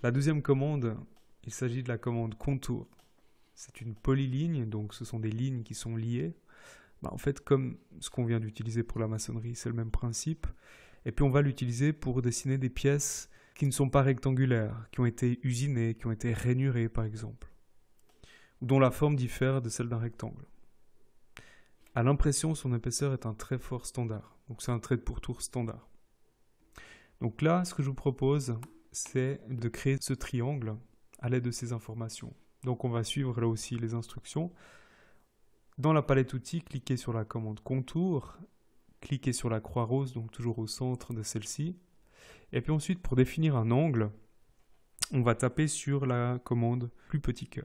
La deuxième commande, il s'agit de la commande contour. C'est une polyligne, donc ce sont des lignes qui sont liées. En fait, comme ce qu'on vient d'utiliser pour la maçonnerie, c'est le même principe. Et puis on va l'utiliser pour dessiner des pièces qui ne sont pas rectangulaires, qui ont été usinées, qui ont été rainurées par exemple, ou dont la forme diffère de celle d'un rectangle. À l'impression, son épaisseur est un trait fort standard, donc c'est un trait de pourtour standard. Donc là, ce que je vous propose, c'est de créer ce triangle à l'aide de ces informations. Donc on va suivre là aussi les instructions. Dans la palette outils, cliquez sur la commande contour, cliquez sur la croix rose, donc toujours au centre de celle-ci. Et puis ensuite, pour définir un angle, on va taper sur la commande plus petit que.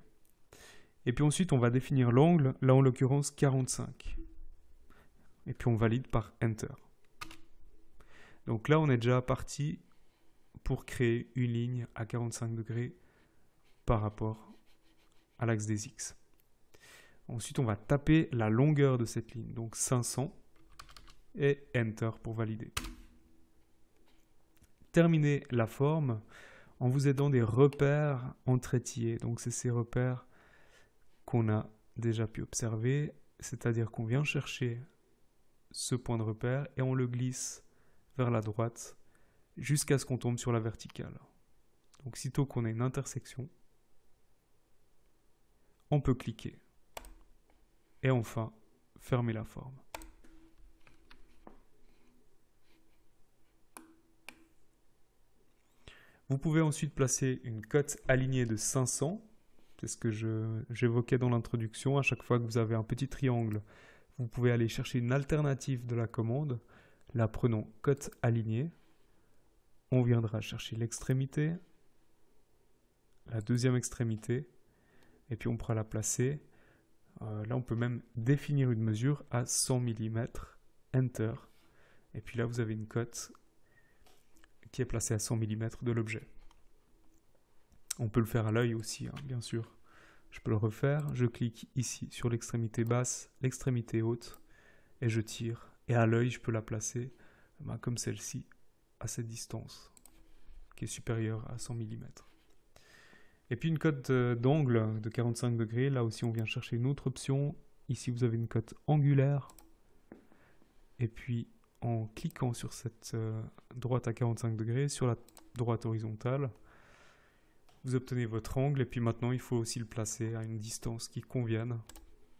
Et puis ensuite, on va définir l'angle, là en l'occurrence 45. Et puis on valide par Enter. Donc là, on est déjà parti pour créer une ligne à 45 degrés par rapport à l'axe des X. Ensuite, on va taper la longueur de cette ligne, donc 500, et Enter pour valider. Terminez la forme en vous aidant des repères en traitillé. Donc c'est ces repères qu'on a déjà pu observer, c'est-à-dire qu'on vient chercher ce point de repère et on le glisse vers la droite jusqu'à ce qu'on tombe sur la verticale. Donc sitôt qu'on a une intersection, on peut cliquer. Et enfin, fermer la forme. Vous pouvez ensuite placer une cote alignée de 500. C'est ce que j'évoquais dans l'introduction. À chaque fois que vous avez un petit triangle, vous pouvez aller chercher une alternative de la commande. Là, prenons cote alignée. On viendra chercher l'extrémité, la deuxième extrémité, et puis on pourra la placer. Là, on peut même définir une mesure à 100 mm, Enter. Et puis là, vous avez une cote qui est placée à 100 mm de l'objet. On peut le faire à l'œil aussi, hein, bien sûr. Je peux le refaire. Je clique ici sur l'extrémité basse, l'extrémité haute, et je tire. Et à l'œil, je peux la placer comme celle-ci, à cette distance, qui est supérieure à 100 mm. Et puis une cote d'angle de 45 degrés. Là aussi, on vient chercher une autre option. Ici, vous avez une cote angulaire. Et puis, en cliquant sur cette droite à 45 degrés, sur la droite horizontale, vous obtenez votre angle. Et puis maintenant, il faut aussi le placer à une distance qui convienne.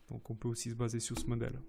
Donc, on peut aussi se baser sur ce modèle.